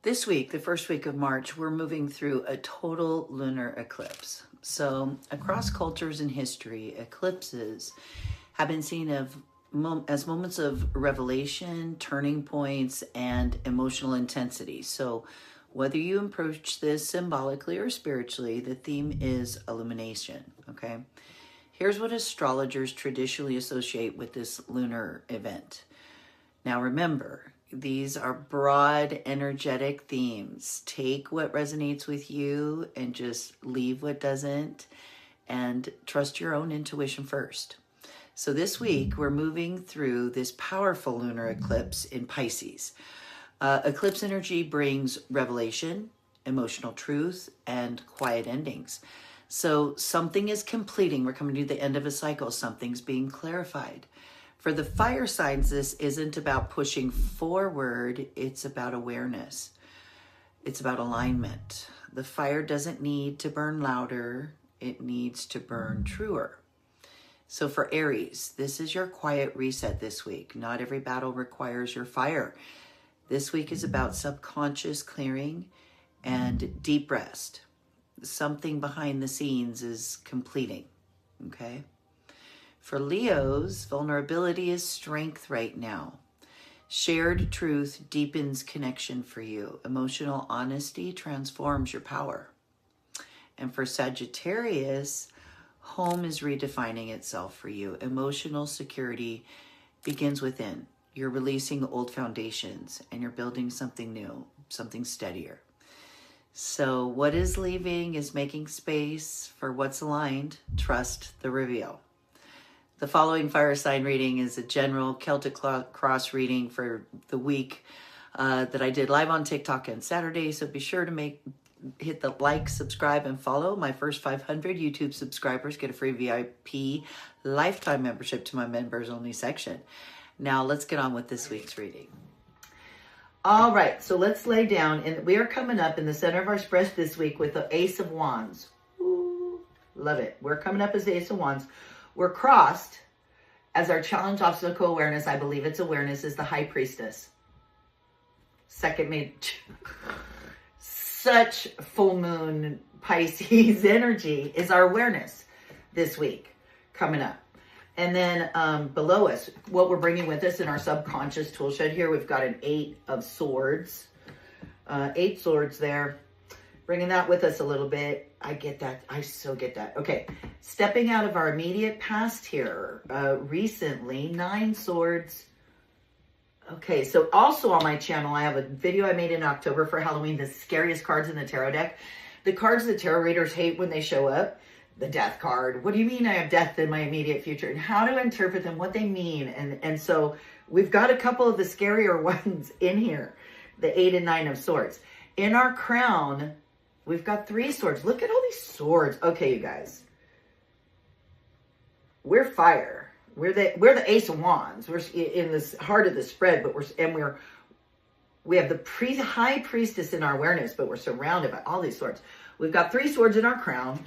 This week, the first week of March, we're moving through a total lunar eclipse. So across cultures and history, eclipses have been seen as moments of revelation, turning points, and emotional intensity. So whether you approach this symbolically or spiritually, the theme is illumination, okay? Here's what astrologers traditionally associate with this lunar event. Now remember, these are broad, energetic themes. Take what resonates with you and just leave what doesn't, and trust your own intuition first. So this week, we're moving through this powerful lunar eclipse in Pisces. Eclipse energy brings revelation, emotional truth, and quiet endings. So something is completing. We're coming to the end of a cycle. Something's being clarified. For the fire signs, this isn't about pushing forward, it's about awareness. It's about alignment. The fire doesn't need to burn louder, it needs to burn truer. So for Aries, this is your quiet reset this week. Not every battle requires your fire. This week is about subconscious clearing and deep rest. Something behind the scenes is completing, okay? For Leos, vulnerability is strength right now. Shared truth deepens connection for you. Emotional honesty transforms your power. And for Sagittarius, home is redefining itself for you. Emotional security begins within. You're releasing old foundations and you're building something new, something steadier. So what is leaving is making space for what's aligned. Trust the reveal. The following fire sign reading is a general Celtic cross reading for the week that I did live on TikTok on Saturday. So be sure to hit the like, subscribe, and follow. My first 500 YouTube subscribers get a free VIP lifetime membership to my members only section. Now let's get on with this week's reading. All right, so let's lay down, and we are coming up in the center of our spread this week with the Ace of Wands. Ooh, love it. We're coming up as the Ace of Wands. We're crossed as our challenge obstacle awareness. I believe it's awareness is the High Priestess. Second made such full moon Pisces energy is our awareness this week coming up. And then below us, what we're bringing with us in our subconscious tool shed here, we've got an 8 of swords. 8 swords there. Bringing that with us a little bit. I get that. I so get that. Okay. Stepping out of our immediate past here. Recently, 9 swords. Okay. So also on my channel, I have a video I made in October for Halloween. The scariest cards in the tarot deck. The cards the tarot readers hate when they show up. The death card. What do you mean I have death in my immediate future? And how to interpret them, what they mean. And so we've got a couple of the scarier ones in here. The 8 and 9 of swords. In our crown, we've got 3 swords. Look at all these swords. Okay, you guys. We're fire. We're the Ace of Wands. We're in this heart of the spread, but we have the High Priestess in our awareness, but we're surrounded by all these swords. We've got 3 swords in our crown.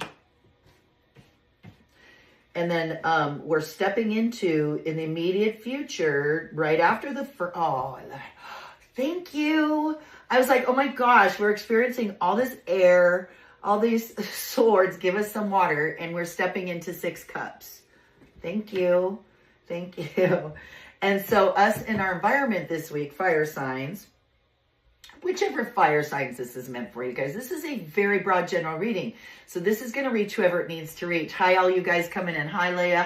And then we're stepping into, in the immediate future, right after the first, oh, thank you. I was like, oh my gosh, we're experiencing all this air, all these swords, give us some water, and we're stepping into 6 cups. Thank you. Thank you. And so us in our environment this week, fire signs, whichever fire signs this is meant for you guys. This is a very broad general reading. So this is going to reach whoever it needs to reach. Hi, all you guys coming in. Hi, Leah.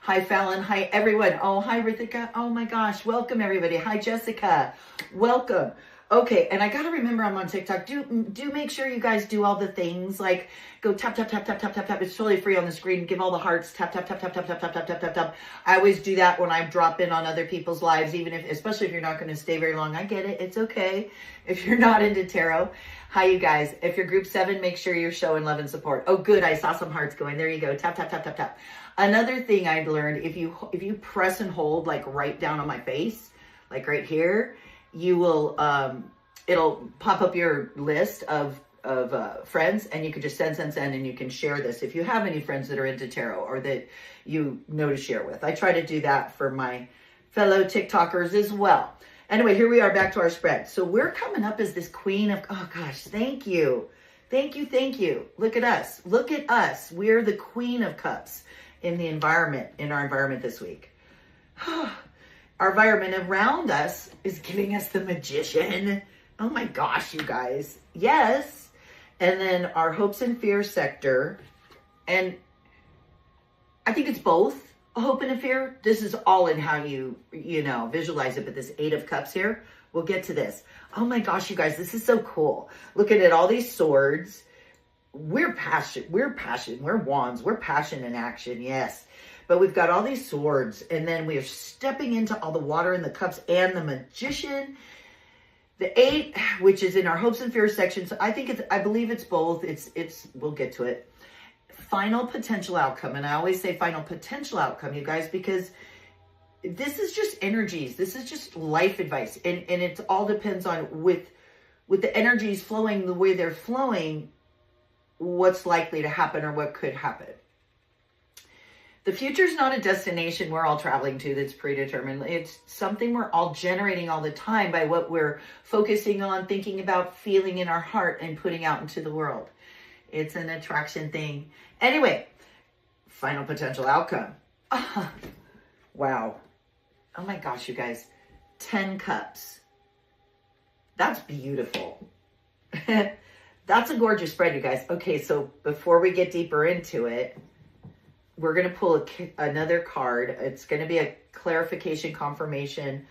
Hi, Fallon. Hi, everyone. Oh, hi, Rithika. Oh my gosh. Welcome, everybody. Hi, Jessica. Welcome. Okay, and I got to remember I'm on TikTok. Do make sure you guys do all the things, like go tap, tap, tap, tap, tap, tap, tap. It's totally free on the screen. Give all the hearts. Tap, tap, tap, tap, tap, tap, tap, tap, tap, tap, tap. I always do that when I drop in on other people's lives, especially if you're not going to stay very long. I get it. It's okay if you're not into tarot. Hi, you guys. If you're group 7, make sure you're showing love and support. Oh, good. I saw some hearts going. There you go. Tap, tap, tap, tap, tap. Another thing I've learned, if you press and hold like right down on my face, like right here, you will, it'll pop up your list of friends, and you can just send, and you can share this if you have any friends that are into tarot or that you know to share with. I try to do that for my fellow TikTokers as well. Anyway, here we are back to our spread. So we're coming up as this queen of, oh gosh, thank you. Thank you, thank you. Look at us. Look at us. We're the queen of cups in the environment, in our environment this week. Our environment around us is giving us the magician. Oh my gosh, you guys. Yes. And then our hopes and fears sector. And I think it's both a hope and a fear. This is all in how you visualize it. But this 8 of Cups here, we'll get to this. Oh my gosh, you guys, this is so cool. Looking at all these swords. We're passion. We're passion. We're wands. We're passion in action. Yes. But we've got all these swords. And then we are stepping into all the water in the cups and the magician. The 8, which is in our hopes and fears section. So I believe it's both. We'll get to it. Final potential outcome. And I always say final potential outcome, you guys, because this is just energies. This is just life advice. And it all depends on with the energies flowing the way they're flowing, what's likely to happen or what could happen. The future is not a destination we're all traveling to that's predetermined. It's something we're all generating all the time by what we're focusing on, thinking about, feeling in our heart, and putting out into the world. It's an attraction thing. Anyway, final potential outcome. Wow. Oh my gosh, you guys. 10 cups. That's beautiful. That's a gorgeous spread, you guys. Okay, so before we get deeper into it, we're going to pull another card. It's going to be a clarification, confirmation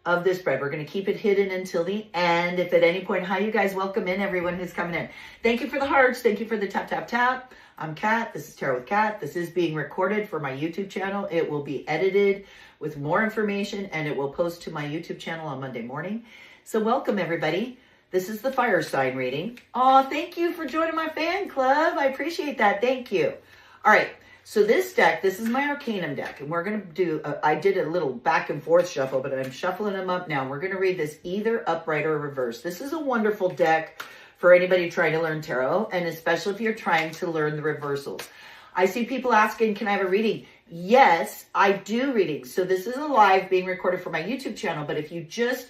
of this spread. We're going to keep it hidden until the end. If at any point, hi, you guys, welcome in everyone who's coming in. Thank you for the hearts. Thank you for the tap, tap, tap. I'm Kat. This is Tarot with Kat. This is being recorded for my YouTube channel. It will be edited with more information and it will post to my YouTube channel on Monday morning. So welcome everybody. This is the fire sign reading. Oh, thank you for joining my fan club. I appreciate that. Thank you. All right. So this deck, this is my Arcanum deck, and we're going to do, I did a little back and forth shuffle, but I'm shuffling them up now. We're going to read this either upright or reverse. This is a wonderful deck for anybody trying to learn tarot, and especially if you're trying to learn the reversals. I see people asking, can I have a reading? Yes, I do readings. So this is a live being recorded for my YouTube channel, but if you just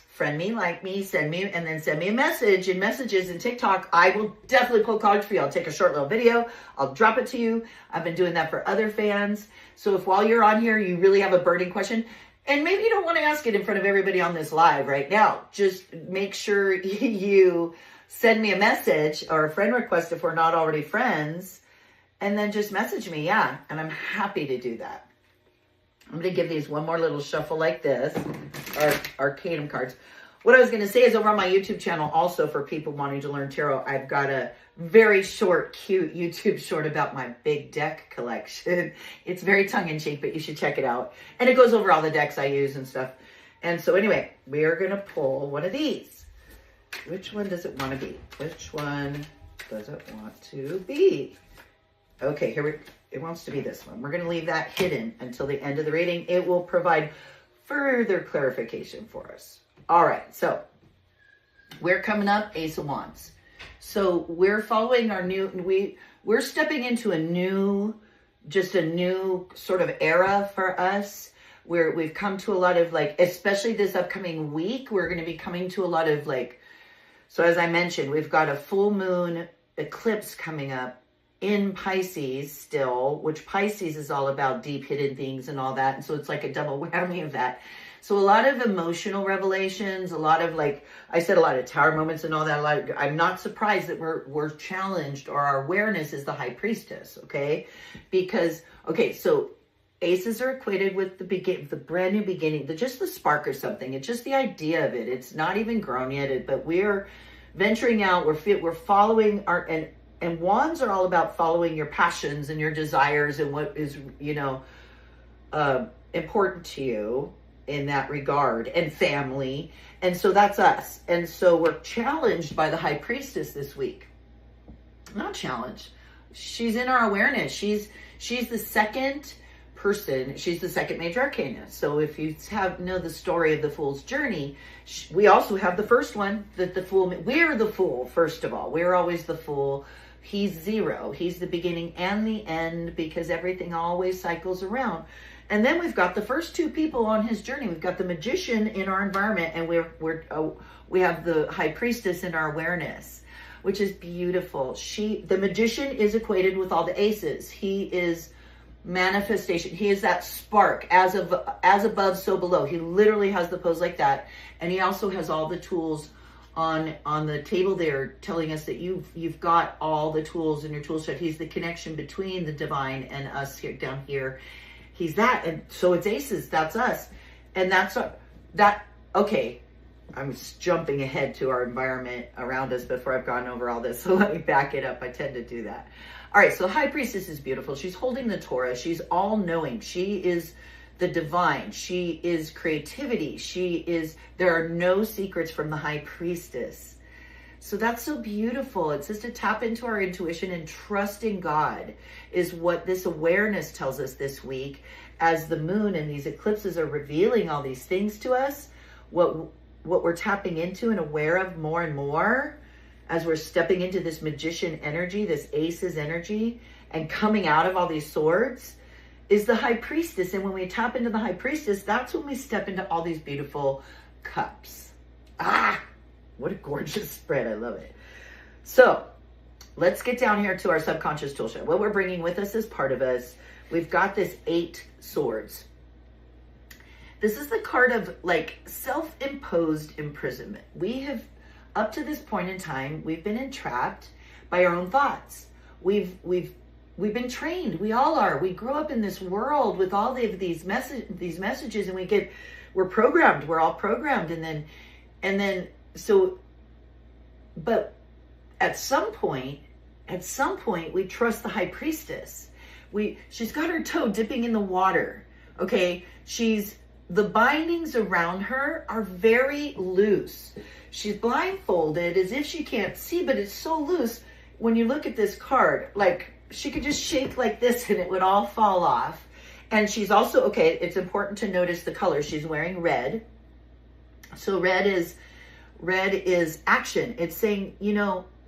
friend me, like me, send me a message in messages and TikTok, I will definitely pull cards for you. I'll take a short little video. I'll drop it to you. I've been doing that for other fans. So if while you're on here, you really have a burning question, and maybe you don't want to ask it in front of everybody on this live right now, just make sure you send me a message or a friend request if we're not already friends, and then just message me. Yeah, and I'm happy to do that. I'm going to give these one more little shuffle like this, our Arcanum cards. What I was going to say is over on my YouTube channel, also for people wanting to learn tarot, I've got a very short, cute YouTube short about my big deck collection. It's very tongue-in-cheek, but you should check it out. And it goes over all the decks I use and stuff. And so anyway, we are going to pull one of these. Which one does it want to be? Which one does it want to be? Okay, it wants to be this one. We're going to leave that hidden until the end of the reading. It will provide further clarification for us. All right, so we're coming up Ace of Wands. So we're following our we're stepping into a new sort of era for us, where we've come to a lot of especially this upcoming week, we're going to be coming to a lot of so as I mentioned, we've got a full moon eclipse coming up in Pisces still, which Pisces is all about deep hidden things and all that. And so it's like a double whammy of that. So a lot of emotional revelations, a lot of I said, a lot of tower moments and all that. I'm not surprised that we're challenged, or our awareness is the High Priestess, okay? Because, okay, so aces are equated with the brand new beginning, just the spark or something. It's just the idea of it. It's not even grown yet, but we're venturing out. We're following and wands are all about following your passions and your desires and what is, important to you in that regard, and family. And so that's us. And so we're challenged by the High Priestess this week. Not challenged. She's in our awareness. She's the second person. She's the second major arcana. So if you know the story of the Fool's journey, we also have the first one, that the Fool, we're the Fool, first of all. We're always the Fool. He's zero. He's the beginning and the end, because everything always cycles around. And then we've got the first two people on his journey. We've got the Magician in our environment, and we have the High Priestess in our awareness, which is beautiful. The Magician is equated with all the aces. He is manifestation. He is that spark, as above, so below. He literally has the pose like that, and he also has all the tools on the table there, telling us that you've got all the tools in your tool set. He's the connection between the divine and us here down here. He's that, and so it's aces. That's us, and okay. I'm jumping ahead to our environment around us before I've gone over all this, so let me back it up. I tend to do that. All right, so High Priestess is beautiful. She's holding the Torah. She's all-knowing. She is the divine. She is creativity. There are no secrets from the High Priestess. So that's so beautiful. It's just to tap into our intuition and trust in God is what this awareness tells us this week, as the moon and these eclipses are revealing all these things to us. What we're tapping into and aware of more and more as we're stepping into this Magician energy, this Aces energy, and coming out of all these swords is the High Priestess. And when we tap into the High Priestess, that's when we step into all these beautiful cups. What a gorgeous spread. I love it. So let's get down here to our subconscious tool shed. What we're bringing with us as part of us, we've got this 8 swords. This is the card of like self-imposed imprisonment. We have, up to this point in time, we've been entrapped by our own thoughts. We've been trained. We all are. We grew up in this world with all of these messages, and we're programmed. We're all programmed, but at some point, we trust the High Priestess. She's got her toe dipping in the water. Okay, the bindings around her are very loose. She's blindfolded as if she can't see, but it's so loose. When you look at this card, like she could just shake like this and it would all fall off. And she's also, okay, it's important to notice the color. She's wearing red. So red is action. It's saying,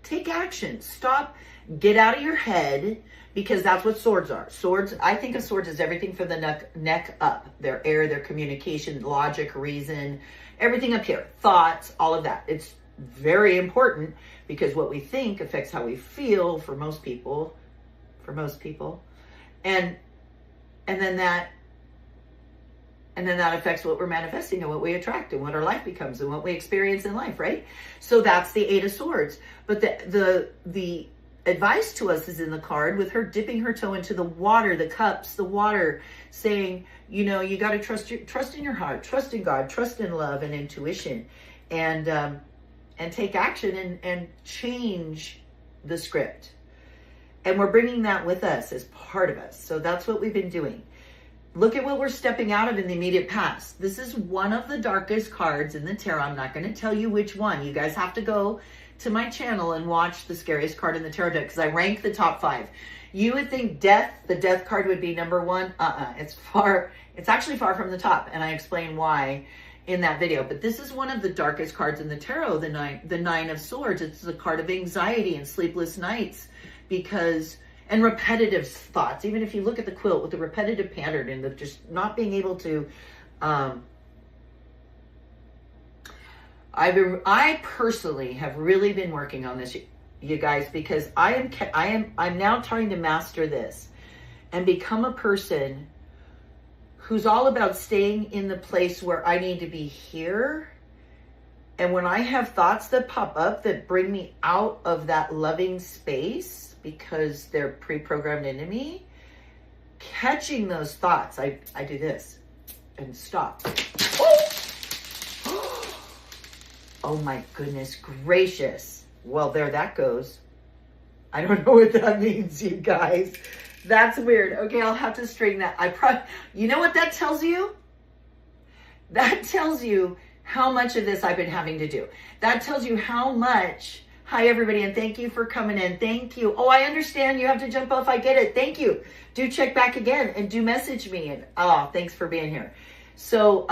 take action. Stop, get out of your head, because that's what swords are. Swords, I think of swords as everything from the neck up. Their air, their communication, logic, reason, everything up here. Thoughts, all of that. It's very important because what we think affects how we feel for most people. And then that affects what we're manifesting and what we attract and what our life becomes and what we experience in life, right? So that's the 8 of Swords. But the advice to us is in the card with her dipping her toe into the water, the cups, the water, saying, you got to trust in your heart, trust in God, trust in love and intuition, and take action and change the script. And we're bringing that with us as part of us. So that's what we've been doing. Look at what we're stepping out of in the immediate past. This is one of the darkest cards in the tarot. I'm not going to tell you which one. You guys have to go to my channel and watch the scariest card in the tarot deck, because I rank the top 5. You would think the death card would be number 1. It's actually far from the top, and I explain why in that video. But this is one of the darkest cards in the tarot, the 9 of Swords. It's the card of anxiety and sleepless nights, and repetitive thoughts. Even if you look at the quilt with the repetitive pattern and the just not being able to, I personally have really been working on this, you guys, because I'm now trying to master this and become a person who's all about staying in the place where I need to be here. And when I have thoughts that pop up that bring me out of that loving space because they're pre-programmed into me, catching those thoughts, I do this and stop. Oh my goodness gracious. Well, there that goes. I don't know what that means, you guys. That's weird. Okay, I'll have to straighten that. You know what that tells you? That tells you how much of this I've been having to do. That tells you how much. Hi, everybody, and thank you for coming in. Thank you. Oh, I understand you have to jump off. I get it. Thank you. Do check back again and do message me. And thanks for being here. So,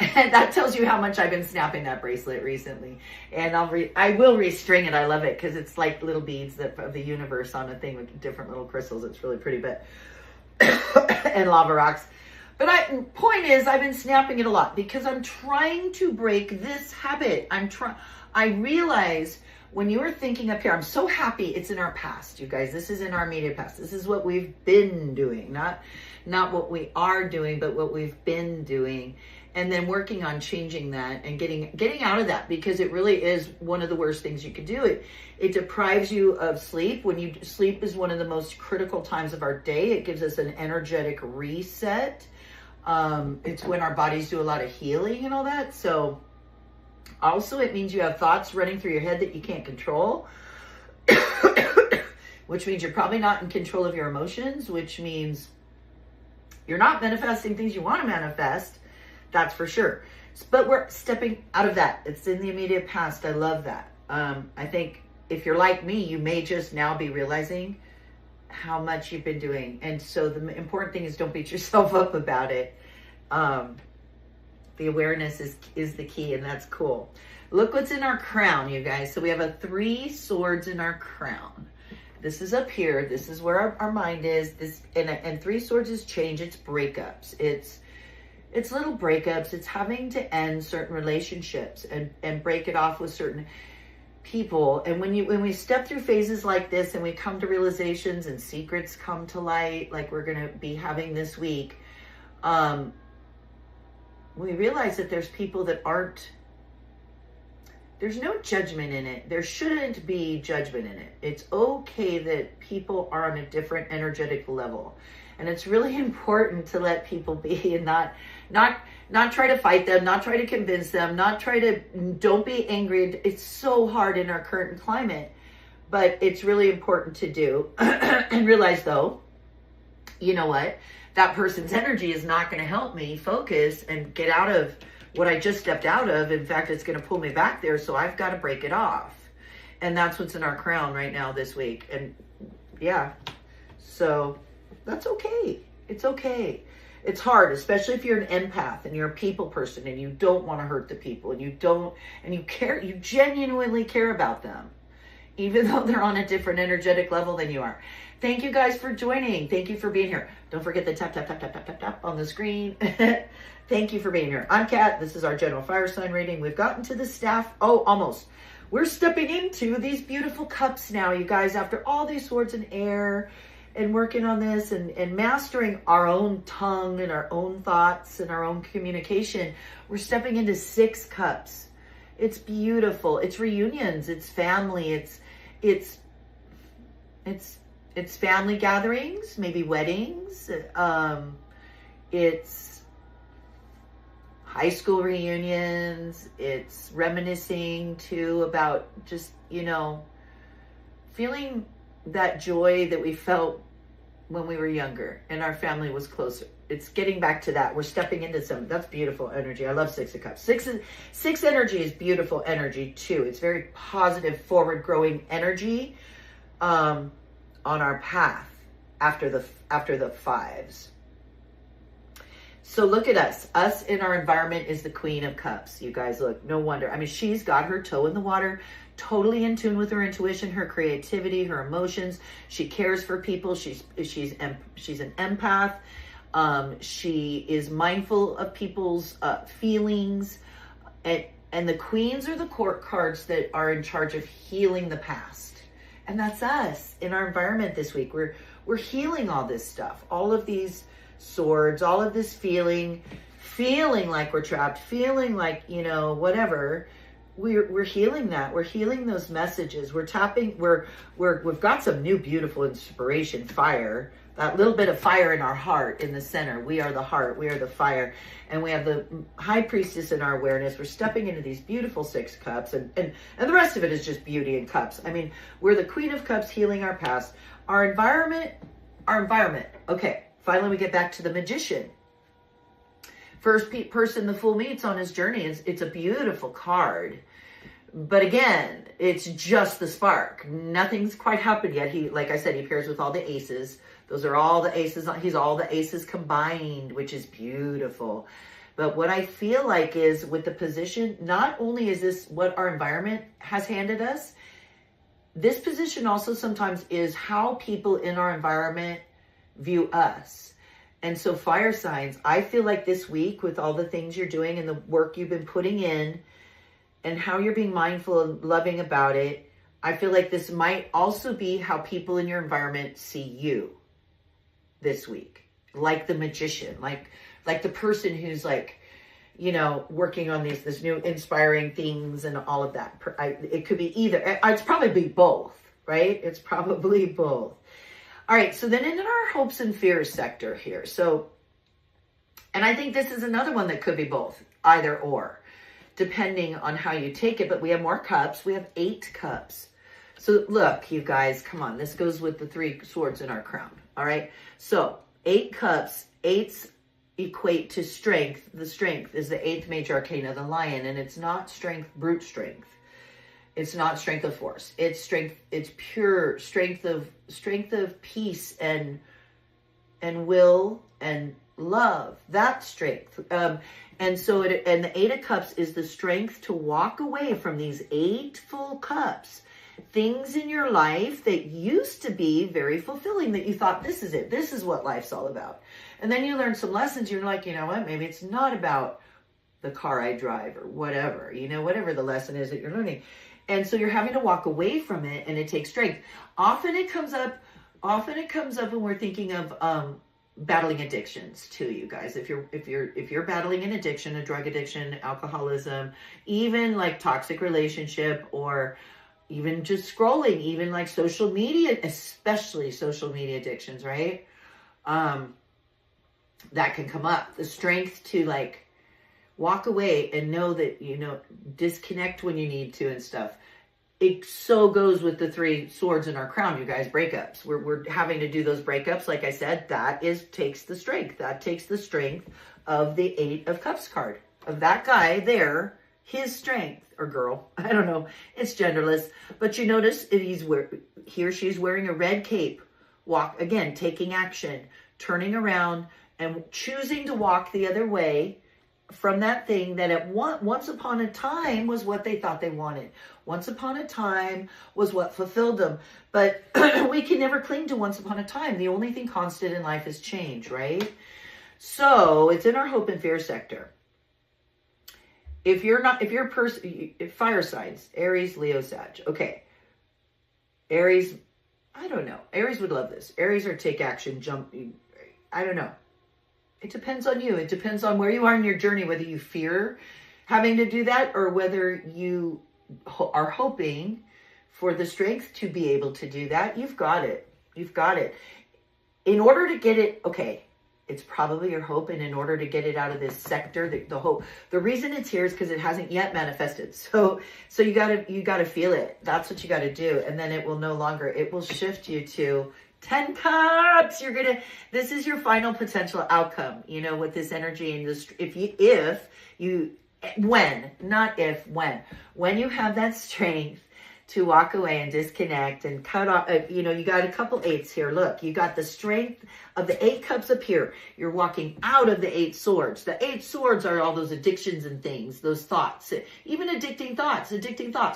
and that tells you how much I've been snapping that bracelet recently. And I will restring it. I love it because it's like little beads of the universe on a thing with different little crystals. It's really pretty. But and lava rocks. But point is, I've been snapping it a lot because I'm trying to break this habit. I realize when you were thinking up here, I'm so happy it's in our past, you guys. This is in our immediate past. This is what we've been doing, not what we are doing, but what we've been doing. And then working on changing that and getting out of that, because it really is one of the worst things you could do. It deprives you of sleep. Sleep is one of the most critical times of our day. It gives us an energetic reset. It's when our bodies do a lot of healing and all that. So also it means you have thoughts running through your head that you can't control, which means you're probably not in control of your emotions, which means you're not manifesting things you want to manifest. That's for sure. But we're stepping out of that. It's in the immediate past. I love that. I think if you're like me, you may just now be realizing how much you've been doing. And so the important thing is don't beat yourself up about it. The awareness is the key, and that's cool. Look what's in our crown, you guys. So we have 3 swords in our crown. This is up here. This is where our mind is. And 3 swords is change. It's breakups. It's little breakups. It's having to end certain relationships and break it off with certain people. And when we step through phases like this and we come to realizations and secrets come to light, like we're going to be having this week, we realize that there's people that there's no judgment in it. There shouldn't be judgment in it. It's okay that people are on a different energetic level. And it's really important to let people be and not try to fight them, not try to convince them, don't be angry. It's so hard in our current climate, but it's really important to do. And realize though, you know what? That person's energy is not going to help me focus and get out of what I just stepped out of. In fact, it's going to pull me back there. So I've got to break it off. And that's what's in our crown right now this week. And yeah, so that's okay. It's okay. It's hard, especially if you're an empath and you're a people person and you don't want to hurt the people and you genuinely care about them, even though they're on a different energetic level than you are. Thank you guys for joining. Thank you for being here. Don't forget the tap, tap, tap, tap, tap, tap, tap on the screen. Thank you for being here. I'm Kat. This is our general fire sign reading. We've gotten to the staff. Oh, almost. We're stepping into these beautiful cups now, you guys, after all these swords and air and working on this and mastering our own tongue and our own thoughts and our own communication. We're stepping into 6 cups. It's beautiful. It's reunions. It's family. It's family gatherings, maybe weddings. It's high school reunions. It's reminiscing too about just, feeling that joy that we felt when we were younger and our family was closer. It's getting back to that. We're stepping into that's beautiful energy. I love 6 of Cups. Six energy is beautiful energy too. It's very positive, forward growing energy on our path after the 5s. So look at us. Us in our environment is the Queen of Cups. You guys, look, no wonder. I mean, she's got her toe in the water, totally in tune with her intuition, her creativity, her emotions. She cares for people. She's an empath. She is mindful of people's feelings. And the queens are the court cards that are in charge of healing the past. And that's us in our environment this week. We're healing all this stuff, all of these swords, all of this feeling like we're trapped, feeling like, whatever. We're healing that. We're healing those messages. We're tapping, we've got some new beautiful inspiration, fire, that little bit of fire in our heart in the center. We are the heart, we are the fire. And we have the High Priestess in our awareness. We're stepping into these beautiful 6 cups and the rest of it is just beauty and cups. I mean, we're the Queen of Cups healing our past. Our environment. Okay, finally we get back to the Magician. First person the Fool meets on his journey. It's a beautiful card. But again, it's just the spark. Nothing's quite happened yet. Like I said, he pairs with all the aces. Those are all the aces. He's all the aces combined, which is beautiful. But what I feel like is with the position, not only is this what our environment has handed us, this position also sometimes is how people in our environment view us. And so fire signs, I feel like this week with all the things you're doing and the work you've been putting in and how you're being mindful and loving about it, I feel like this might also be how people in your environment see you this week. Like the magician, like the person who's like, you know, working on this new inspiring things and all of that. It could be either. It's probably both, right? It's probably both. All right, so then in our hopes and fears sector here. So, and I think this is another one that could be both, either or, depending on how you take it. But we have more cups. We have 8 cups. So look, you guys, come on. This goes with the 3 swords in our crown. All right. So 8 cups, 8s equate to strength. The strength is the 8th major arcana, the lion, and it's not strength, brute strength. It's not strength of force. It's strength. It's pure strength of peace and will and love. That strength. And so and the 8 of cups is the strength to walk away from these 8 full cups. Things in your life that used to be very fulfilling, that you thought, this is it. This is what life's all about. And then you learn some lessons. You're like, you know what? Maybe it's not about the car I drive or whatever, you know, whatever the lesson is that you're learning. And so you're having to walk away from it, and it takes strength. Often it comes up when we're thinking of battling addictions too, you guys. If you're battling an addiction, a drug addiction, alcoholism, even like toxic relationship, or even just scrolling, even like social media, especially social media addictions, right? That can come up. The strength to like walk away and know that, you know, disconnect when you need to and stuff. It so goes with the 3 swords in our crown, you guys, breakups. We're having to do those breakups. Like I said, takes the strength. That takes the strength of the 8 of Cups card, of that guy there, his strength, or girl, I don't know. It's genderless. But you notice if he or she's wearing a red cape, walk, again, taking action, turning around and choosing to walk the other way from that thing that at once upon a time was what they thought they wanted. Once upon a time was what fulfilled them. But we can never cling to once upon a time. The only thing constant in life is change, right? So it's in our hope and fear sector. If you're fire signs, Aries, Leo, Sag. Okay. Aries, I don't know. Aries would love this. Aries are take action, jump. I don't know. It depends on you. It depends on where you are in your journey, whether you fear having to do that or whether you are hoping for the strength to be able to do that. You've got it. You've got it. In order to get it, okay, it's probably your hope, and in order to get it out of this sector, the hope, the reason it's here is because it hasn't yet manifested. So you gotta feel it. That's what you gotta do, and then it will no longer. It will shift you to 10 cups. This is your final potential outcome. You know, with this energy and this, when you have that strength to walk away and disconnect and cut off, you know, you got a couple 8s here. Look, you got the strength of the 8 cups up here. You're walking out of the 8 swords. The 8 swords are all those addictions and things, those thoughts, even addicting thoughts,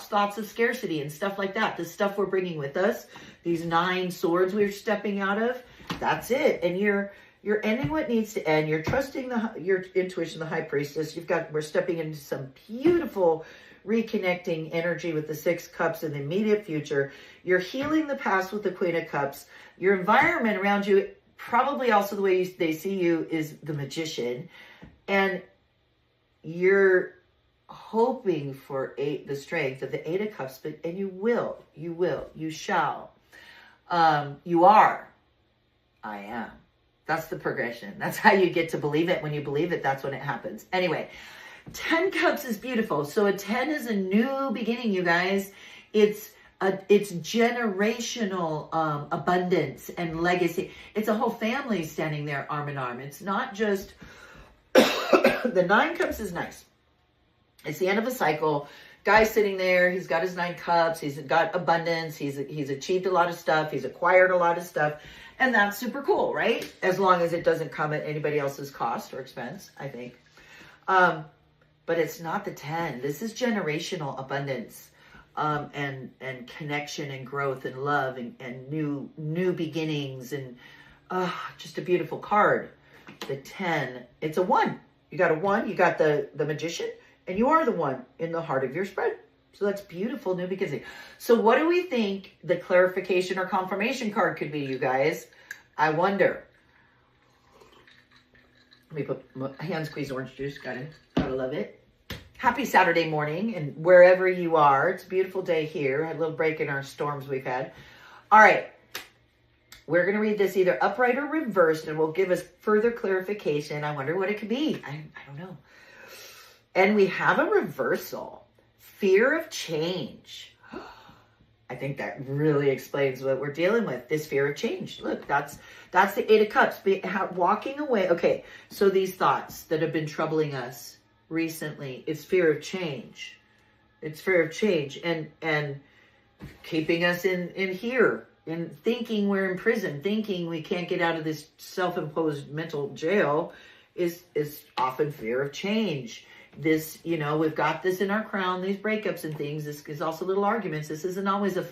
thoughts of scarcity and stuff like that. The stuff we're bringing with us, these 9 swords we're stepping out of, that's it. And you're ending what needs to end. You're trusting your intuition, the High Priestess. We're stepping into some beautiful reconnecting energy with the 6 cups in the immediate future. You're healing the past with the Queen of Cups. Your environment around you, probably also the way they see you, is the Magician. And you're hoping for the strength of the 8 of Cups, and you shall. You are. I am. That's the progression. That's how you get to believe it. When you believe it, that's when it happens. Anyway, 10 cups is beautiful. So a 10 is a new beginning, you guys. It's generational abundance and legacy. It's a whole family standing there arm in arm. It's not just the 9 cups is nice. It's the end of a cycle. Guy's sitting there. He's got his 9 cups. He's got abundance. He's achieved a lot of stuff. He's acquired a lot of stuff. And that's super cool, right? As long as it doesn't come at anybody else's cost or expense, I think. But it's not the 10. This is generational abundance and connection and growth and love and new beginnings and just a beautiful card. the 10. It's a 1. You got a 1. You got the Magician. And you are the 1 in the heart of your spread. So that's beautiful, new beginning. So what do we think the clarification or confirmation card could be, you guys? I wonder. Let me put my hand squeeze orange juice. Gotta love it. Happy Saturday morning, and wherever you are. It's a beautiful day here. Had a little break in our storms we've had. All right. We're going to read this either upright or reversed, and will give us further clarification. I wonder what it could be. I don't know. And we have a reversal. Fear of change. I think that really explains what we're dealing with. This fear of change. Look, that's the 8 of Cups. Walking away. Okay, so these thoughts that have been troubling us recently, it's fear of change. It's fear of change and keeping us in here, and thinking we're in prison, thinking we can't get out of this self-imposed mental jail is often fear of change. This, you know, we've got this in our crown, these breakups and things. This is also little arguments. This isn't always a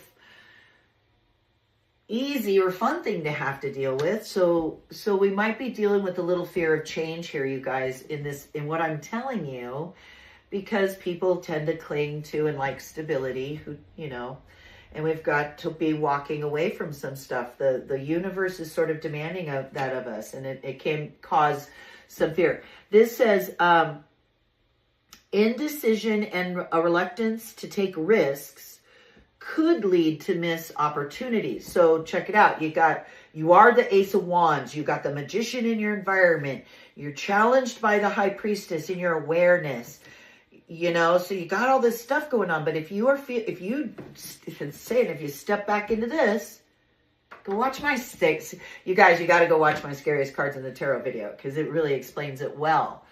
easy or fun thing to have to deal with. So we might be dealing with a little fear of change here, you guys, in what I'm telling you, because people tend to cling to and like stability, you know, and we've got to be walking away from some stuff. The universe is sort of demanding that of us, and it can cause some fear. This says, indecision and a reluctance to take risks could lead to missed opportunities. So check it out. You are the Ace of Wands. You got the Magician in your environment. You're challenged by the High Priestess in your awareness. You know, so you got all this stuff going on. But if you step back into this, go watch my sticks. You guys, you got to go watch my Scariest Cards in the Tarot video, because it really explains it well.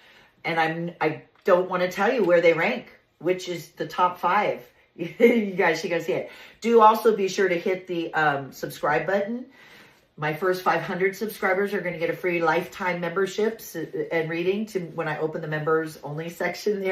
And I don't want to tell you where they rank, which is the top 5. You guys should go see it. Do also be sure to hit the subscribe button. My first 500 subscribers are going to get a free lifetime memberships and reading to when I open the members only section there.